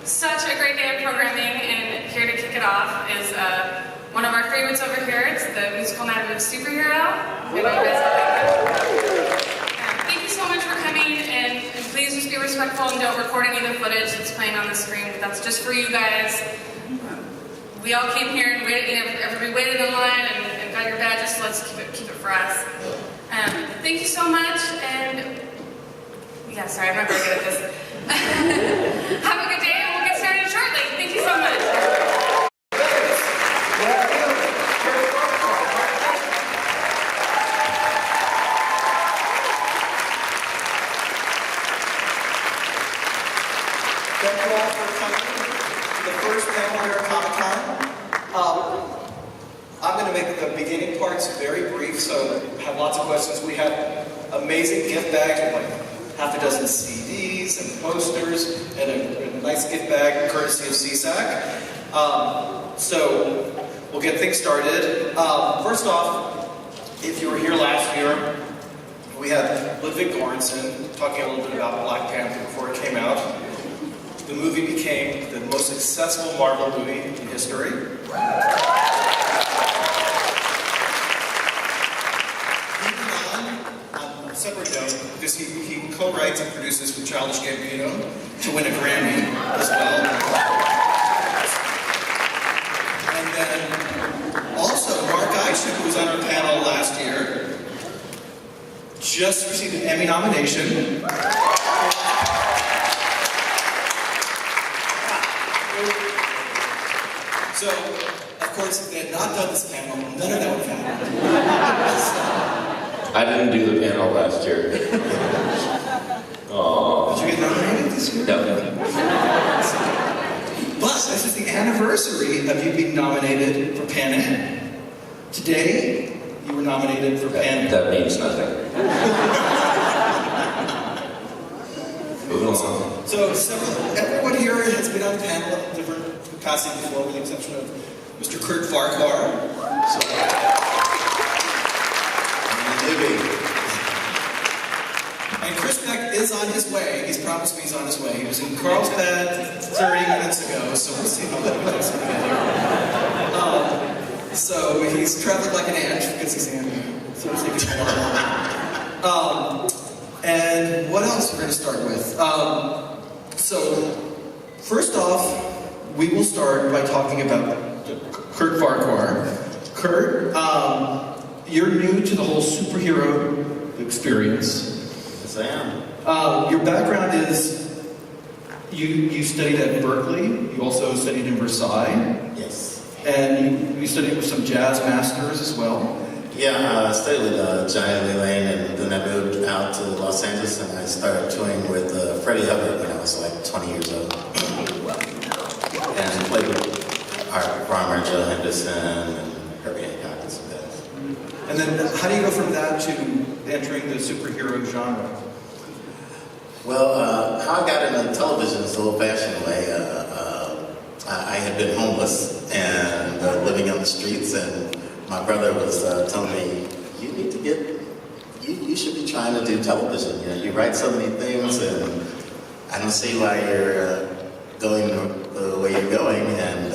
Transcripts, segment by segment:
such a great day of programming, and here to kick it off is one of our favorites over here. It's the musical night of Superhero. I know you guys all like that. Thank you so much for coming, and please just be respectful and don't record any of the footage that's playing on the screen, but that's just for you guys. We all came here and waited, everybody waited in line and got your badges, so let's keep it for us. Thank you so much, and yeah, sorry, I'm not very good at this. Have a good day, and we'll get started shortly. Thank you so much. Thank you all for coming to the first panel here at Comic-Con. I'm going to make the beginning parts very brief, so have lots of questions. We have amazing gift bags with like half a dozen CDs and posters and a nice gift bag courtesy of CSAC. So we'll get things started. First off, if you were here last year, we had Ludwig Göransson talking a little bit about Black Panther before it came out. The movie became the most successful Marvel movie in history. On a separate note, because he co-writes and produces with Childish Gambino to win a Grammy as well. And then also Mark Isham, who was on our panel last year, just received an Emmy nomination. So, of course, if they had not done this panel, none of that would have happened. I didn't do the panel last year. Aww. Did you get nominated this year? No. But this is the anniversary of you being nominated for Pan Am. Today, you were nominated for Pan Am. That means nothing. Moving on. So, everyone here has been on the panel in different capacity before, with the exception of Mr. Kurt Farquhar. And Chris Beck is on his way. He's promised me he's on his way. He was in Carlsbad 30 minutes ago, so we'll see how long it takes him to get here. So he's traveling like an ant because he's in. So we'll take it more. And what else we're going to start with? So first off, we will start by talking about Kurt Farquhar. Kurt, you're new to the whole superhero experience. Yes, I am. Your background is you studied at Berkeley. You also studied in Versailles. Yes. And you studied with some jazz masters as well. Yeah, I studied with Johnny Lee Lane, and then I moved out to Los Angeles, and I started touring with Freddie Hubbard when I was like 20 years old. And played with Art Farmer, Joe Henderson, and Herbie Hancock and some guys. And then how do you go from that to entering the superhero genre? Well, how I got into television is the old-fashioned way. I had been homeless and living on the streets, and my brother was telling me, you need to you should be trying to do television. You know, you write so many things, and I don't see why you're going the way you're going. And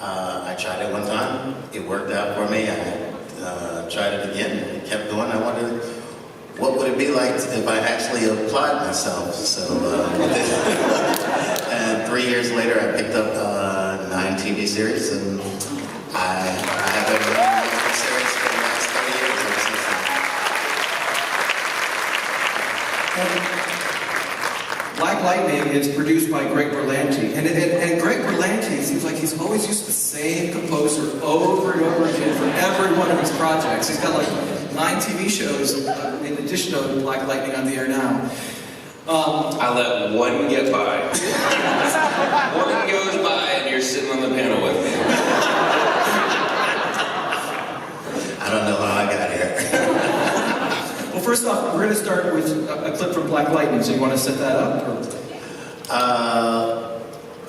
I tried it one time. It worked out for me. I tried it again, and it kept going. I wondered, what would it be like if I actually applied myself? So, and 3 years later, I picked up 9 TV series, and I have been running the series for the last 30 years or And Black Lightning is produced by Greg Berlanti. And Greg Berlanti seems like he's always used the same composer over and over again for every one of his projects. He's got like 9 TV shows in addition to Black Lightning on the air now. I let one get by. One goes by and you're sitting on the panel with me. I don't know how I got here. Well, first off, we're going to start with a clip from Black Lightning. So you want to set that up?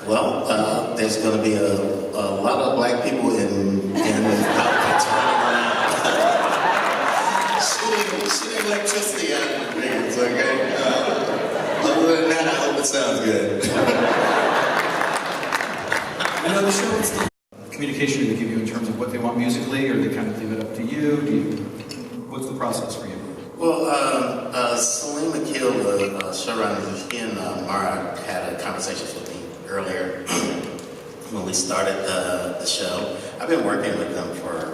Well, there's going to be a lot of black people in outfits running around. shooting electricity out of the things, okay? Other than that, I hope it sounds good. I know the show is still communication they give you in terms of what they want musically, or they kind of leave it up to you? What's the process for you? Well, Salim Akil, the showrunner, he and Mara had a conversation with me earlier when we started the show. I've been working with them for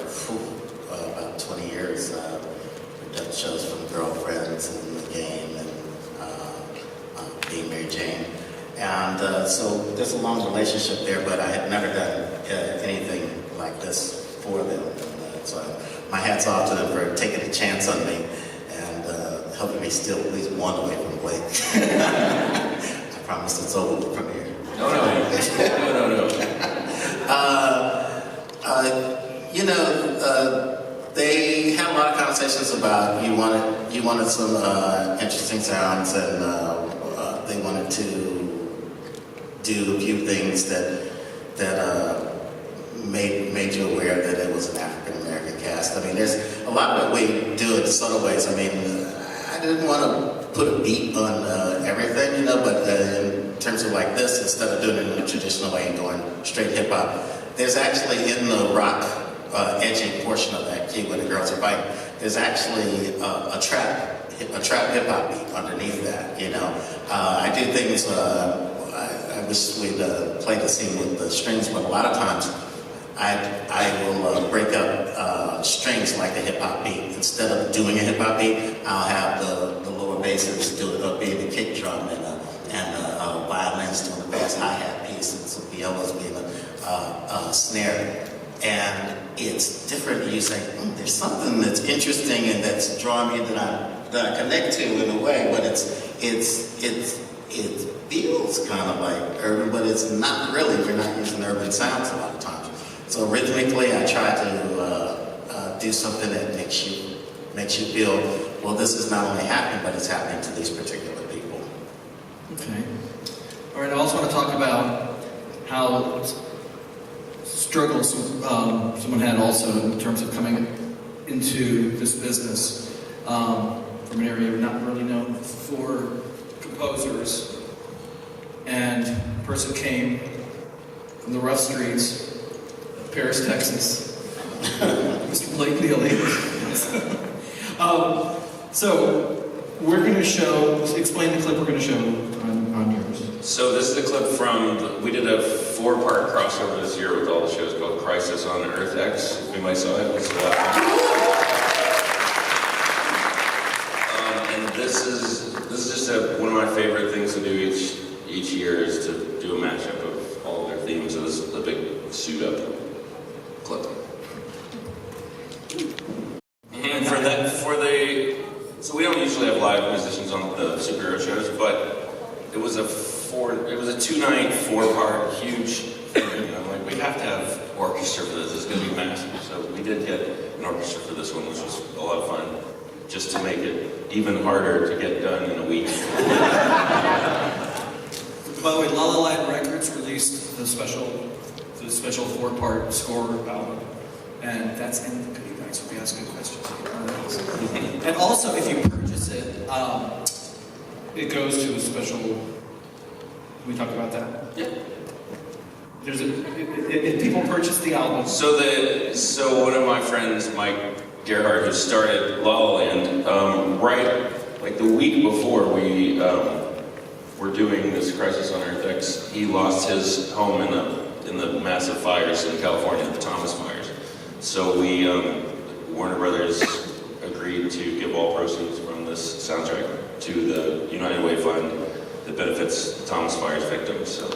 about 20 years. We've done shows from Girlfriends and The Game and Being Mary Jane. And so there's a long relationship there, but I had never done anything like this for them. So my hat's off to them for taking a chance on me and helping me steal at least one away from Blake. I promise it's over from here. No. They had a lot of conversations about you wanted some interesting sounds, and they wanted to do a few things that made you aware that it was an African American cast. I mean, there's a lot of we do it subtle ways. I mean, I didn't want to put a beat on everything, but in terms of like this, instead of doing it in a traditional way and going straight hip hop, there's actually in the rock edgy portion of that key where the girls are fighting, there's actually a trap hip hop beat underneath that. I do things. I wish we'd play the scene with the strings, but a lot of times I will break up strings like a hip hop beat. Instead of doing a hip hop beat, I'll have the lower basses do it, be the kick drum and violins doing the fast hi-hat piece, and some violas being a snare. And it's different. You say, there's something that's interesting and that's drawing me that I connect to in a way, but it feels kind of like urban, but it's not really. We're not using urban sounds a lot of times. So rhythmically, I try to do something that makes you feel, well, this is not only happening, but it's happening to these particular people. Okay. All right. I also want to talk about how struggles someone had also in terms of coming into this business from an area not really known for composers. And a person came from the rough streets of Paris, Texas, Mr. Blake Neely. So we're going to explain the clip we're going to show on yours. So this is a clip from, we did a 4-part crossover this year with all the shows called Crisis on Earth X. If anybody saw it, it was a lot of fun. And this is just one of my favorite things to do each year is to do a mashup of all of their themes. So this is a big suit-up clip. And so we don't usually have live musicians on the superhero shows, but it was a 2-night, 4-part huge thing. We have to have orchestra for this. It's going to be massive. So we did get an orchestra for this one, which was a lot of fun, just to make it even harder to get done in a week. By the way, La La Land Records released the special 4-part score album, and that's in the goodie bag, so if you ask good questions. And also, if you purchase it, it goes to a special. Can we talk about that? Yeah. If people purchase the album. So one of my friends, Mike Gerhardt, who started La La Land, right like the week before we were doing this Crisis on Earth X, he lost his home in the massive fires in California, the Thomas fires. So we, Warner Brothers, agreed to give all proceeds from this soundtrack to the United Way Fund that benefits Thomas Fires victims. So.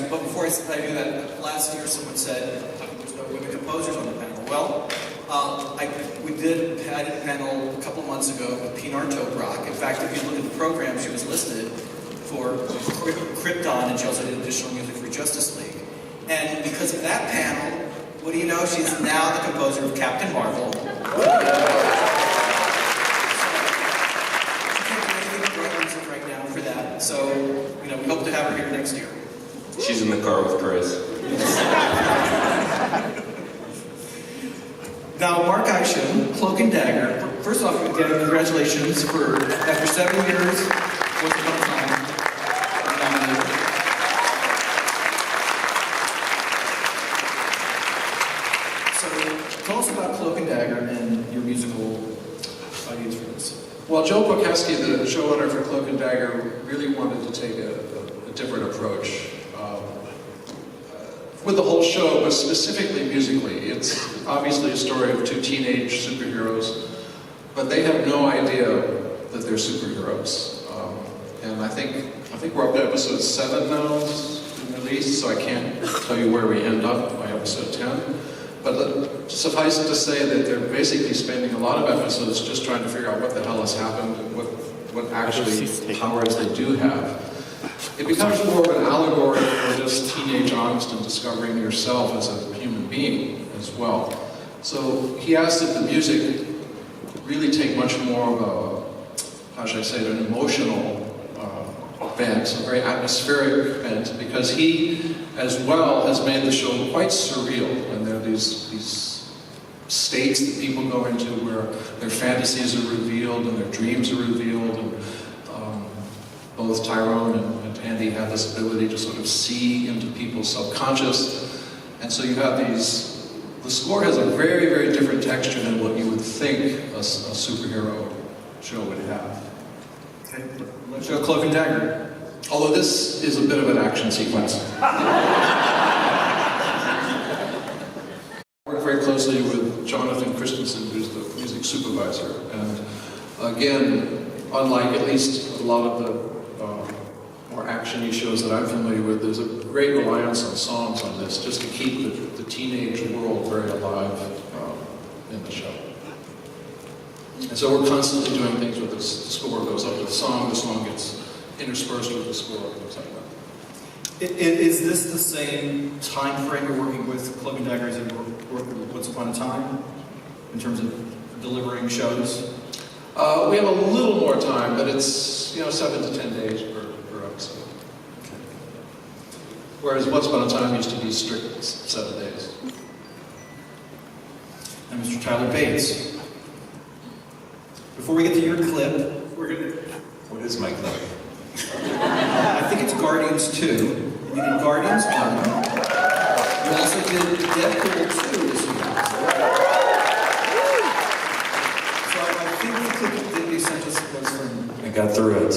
But before I do that, last year someone said there's no women composers on the panel. Well, I had a panel a couple months ago with Pinar Tobrock. In fact, if you look at the program, she was listed for Krypton, and she also did additional music for Justice League. And because of that panel, what do you know? She's now the composer of Captain Marvel. She can't do anything but write music right now for that. So, we hope to have her here next year. She's in the car with Chris. Now, Mark Aisha Cloak and Dagger. First off, again, congratulations for, after 7 years, Once Upon a Time, nominated. So, tell us about Cloak and Dagger and your musical ideas for this. Well, Joe Pokaski, the showrunner for Cloak and Dagger, really wanted to take a different approach with the whole show, but specifically musically. It's obviously a story of two teenage superheroes, but they have no idea that they're superheroes. And I think we're up to episode 7 now, it's been released, so I can't tell you where we end up by episode 10. But suffice it to say that they're basically spending a lot of episodes just trying to figure out what the hell has happened and what actually powers they do have. It becomes more of an allegory for just teenage angst and discovering yourself as a human being as well. So he asked that the music really take much more of a, how should I say it, an emotional bent, a very atmospheric bent, because he, as well, has made the show quite surreal. And there are these states that people go into where their fantasies are revealed and their dreams are revealed. And both Tyrone and Andy have this ability to sort of see into people's subconscious. And so you have these, the score has a very, very different texture than what you would think a superhero show would have. Okay, let's show Cloak and Dagger. Although this is a bit of an action sequence. I work very closely with Jonathan Christensen, who's the music supervisor. And again, unlike at least a lot of the more action-y shows that I'm familiar with, there's a great reliance on songs on this, just to keep the teenage world very alive in the show. And so we're constantly doing things with this. The score goes up with the song gets interspersed with the score, things like that. Is this the same time frame you're working with Cloak and Dagger as you work with Once Upon a Time, in terms of delivering shows? We have a little more time, but it's 7 to 10 days per episode. Okay. Whereas Once Upon a Time used to be strict 7 days. And Mr. Tyler Bates. Before we get to your clip, we're going to... What is my clip? I think it's Guardians 2. You did Guardians 1. You also did Deadpool 2 this year. So I think the clip that you sent us was from... I got through it.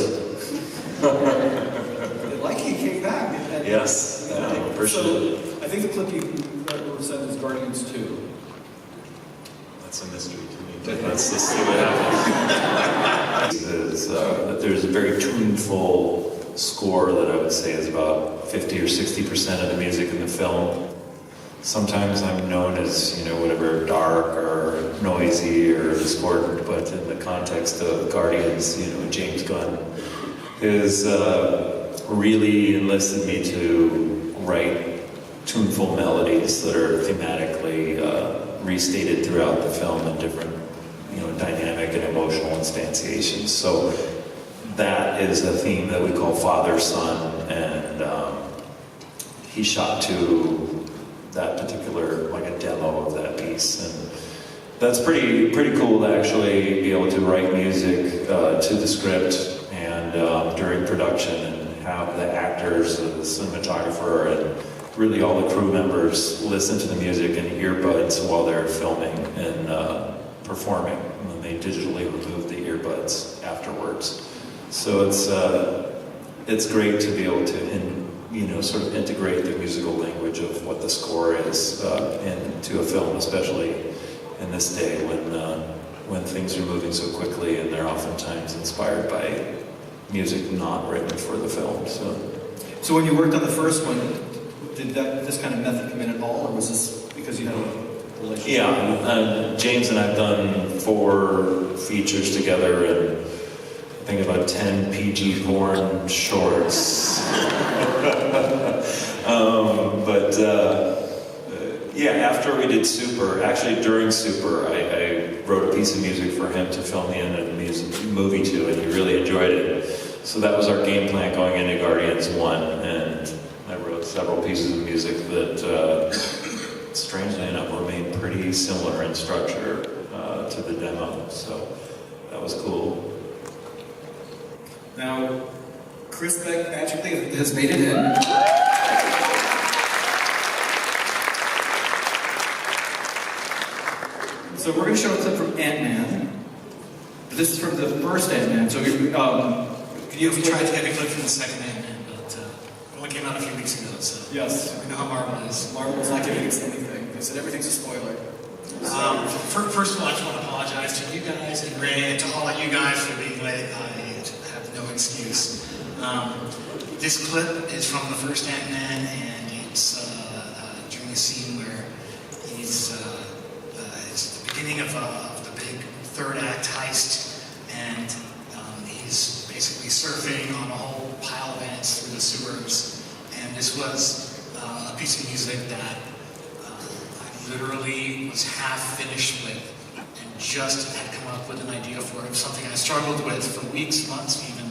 Like he came back. Yes, appreciate it. I think the clip you sent is Guardians 2. That's a mystery to me, but let's see what happens. There's a very tuneful score that I would say is about 50 or 60% of the music in the film. Sometimes I'm known as, whatever, dark or noisy or discordant, but in the context of Guardians, James Gunn has really enlisted me to write tuneful melodies that are thematically restated throughout the film in different, dynamic and emotional instantiations. So that is a theme that we call father-son, and he shot to that particular, like a demo of that piece, and that's pretty cool to actually be able to write music to the script and during production, and have the actors, the cinematographer, and really all the crew members listen to the music in earbuds while they're filming and performing, and then they digitally remove the earbuds afterwards. So it's great to be able to, sort of integrate the musical language of what the score is into a film, especially in this day when things are moving so quickly and they're oftentimes inspired by music not written for the film. So when you worked on the first one, did this kind of method come in at all, or was this because you had a relationship? Yeah, James and I've done 4 features together, and I think about 10 PG porn shorts. After we did Super, actually during Super, I wrote a piece of music for him to film me in a movie to, and he really enjoyed it. So that was our game plan going into Guardians 1, and I wrote several pieces of music that, strangely enough, remain pretty similar in structure to the demo. So that was cool. Now, Chris Beck magically has made it in. So we're going to show a clip from Ant-Man. This is from the first Ant-Man. So can you We tried to get a clip from the second Ant-Man, but it only came out a few weeks ago, so Yes. we know how Marvel is. Marvel's not giving us anything. They said everything's a spoiler. First of all, I just want to apologize to you guys and Ray and to all of you guys for being late. I have no excuse. This clip is from the first Ant-Man, and it's during the scene where it's the beginning of the big third act heist, and he's basically surfing on a whole pile of ants through the sewers. And this was a piece of music that I literally was half finished with, and just had come up with an idea for it, something I struggled with for weeks, months even.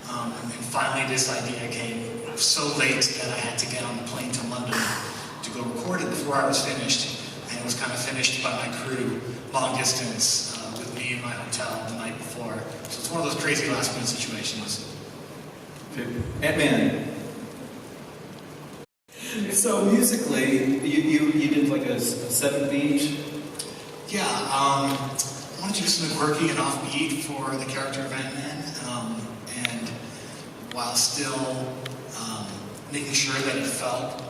And finally this idea came so late that I had to get on the plane to London to go record it before I was finished. And it was kind of finished by my crew, long distance, with me in my hotel the night before. So it's one of those crazy last minute situations. Ant-Man. So musically, you did like a 7-beat. Yeah, I wanted to do something quirky and offbeat for the character of Ant-Man, and while still making sure that it felt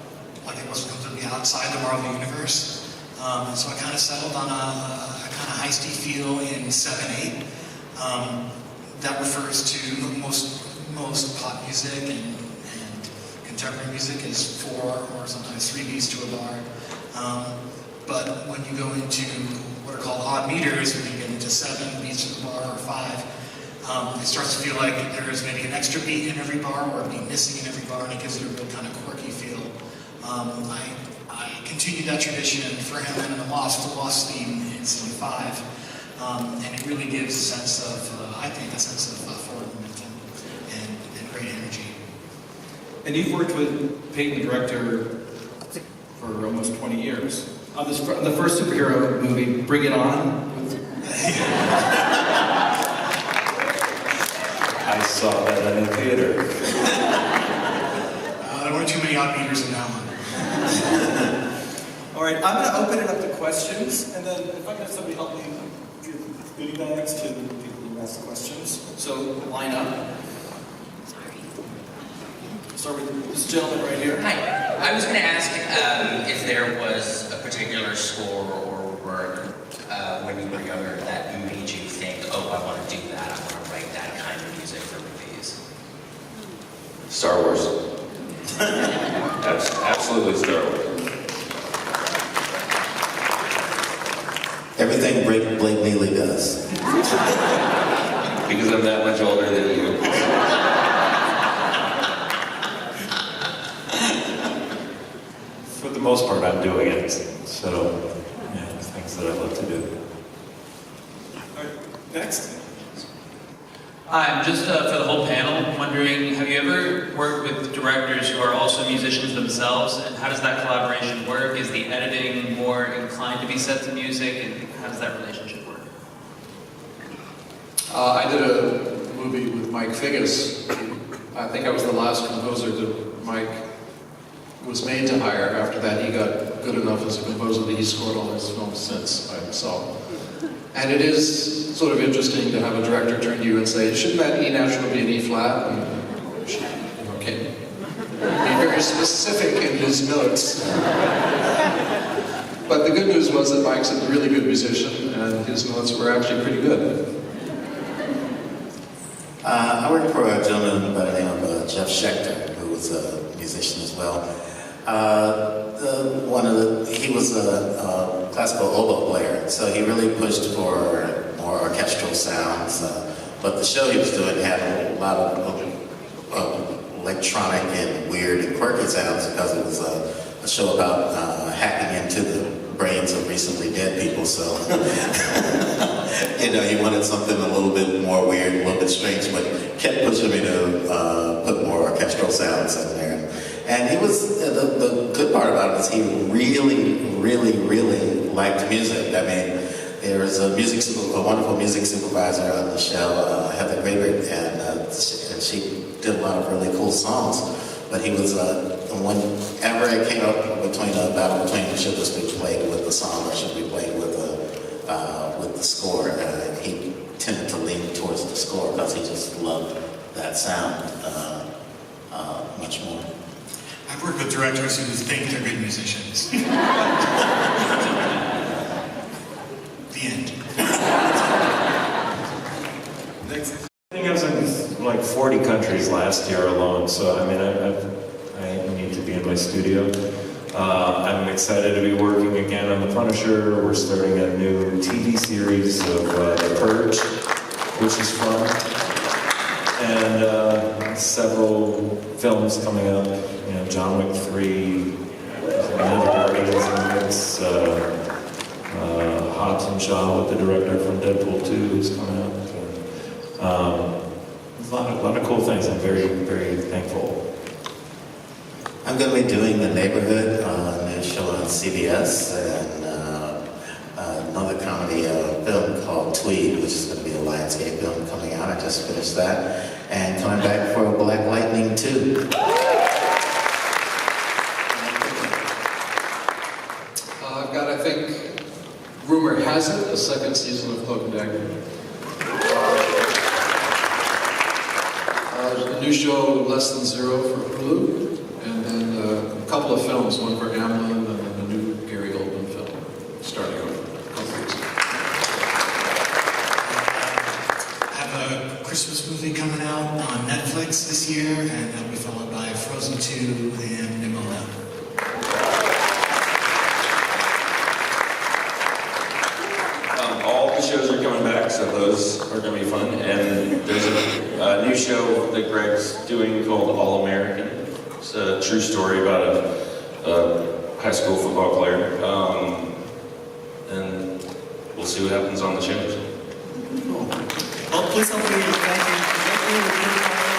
like it wasn't completely outside the Marvel universe. So I kind of settled on a kind of heisty feel in 7/8. That refers to most pop music and contemporary music is 4 or sometimes 3 beats to a bar. But when you go into what are called odd meters, when you get into 7 beats to the bar or 5, it starts to feel like there is maybe an extra beat in every bar or a beat missing in every bar, and it gives it a real kind of quirky feel. I continued that tradition for Ant-Man and the Wasp theme in scene 5, and it really gives a sense of, I think, a sense of forward momentum and great energy. And you've worked with Peyton, the director, for almost 20 years. On the first superhero movie, Bring It On. I saw that in the theater. There weren't too many odd meters in that one. All right, I'm going to open it up to questions, and then if I can have somebody help me give goodie bags to the people who ask questions. So line up. Start with this gentleman right here. Hi. I was going to ask if there was a particular score or work when you were younger that made you think, oh, I want to do that, I want to write that kind of music for movies. Star Wars. Absolutely Star Wars. Everything Blake Neely does. Because I'm that much older than you. For the most part, I'm doing it. So, yeah, things that I love to do. All right, next. I'm just for the whole panel, wondering, have you ever worked with directors who are also musicians themselves, and how does that collaboration work? Is the editing more inclined to be set to music, and how does that relationship work? I did a movie with Mike Figgis. I think I was the last composer that Mike was made to hire. After that, he got good enough as a composer that he's scored all his films since by himself. And it is sort of interesting to have a director turn to you and say, shouldn't that E natural be an E flat? And, okay. Be very specific in his notes. But the good news was that Mike's a really good musician, and his notes were actually pretty good. I worked for a gentleman by the name of Jeff Schechter, who was a musician as well. He was a classical oboe player, so he really pushed for more orchestral sounds. But the show he was doing had a lot of electronic and weird and quirky sounds because it was a show about hacking into the brains of recently dead people. So, he wanted something a little bit more weird, a little bit strange, but kept pushing me to put more orchestral sounds in there. And he was, the good part about it is he really, really, really liked music. I mean, there is a wonderful music supervisor on the show, Heather Graber, and she did a lot of really cool songs. But he was, whenever it came up between a battle between should this be played with the song or should we play with the score, he tended to lean towards the score because he just loved that sound much more. I've worked with directors who think they're good musicians. The end. Next. I think I was in like 40 countries last year alone, so I mean, I need to be in my studio. I'm excited to be working again on The Punisher. We're starting a new TV series of The Purge, which is fun. And several films coming up, you know, John Wick 3, Guardians in the mix, Hobbs and Shaw with the director from Deadpool 2 is coming up. A lot of cool things. I'm very, very thankful. I'm going to be doing The Neighborhood, a new show on CBS, and another comedy film called Tweed, which is going to be a Lionsgate film coming out. I just finished that. And coming back for Black Lightning 2. I've got, I think, rumor has it, a second season of Cloak and Dagger. A new show, Less Than Zero, for Hulu, and then a couple of films, one for Amblin and then a new Gary Oldman film, starting over a couple weeks. I have a Christmas movie coming out on Netflix this year, and that'll be followed by Frozen 2 and Nimona. All the shows are coming back, so those are going to be fun. And there's a new show that Greg's doing called All American. It's a true story about a high school football player. And we'll see what happens on the shows. Cool. Well, please help me thank you.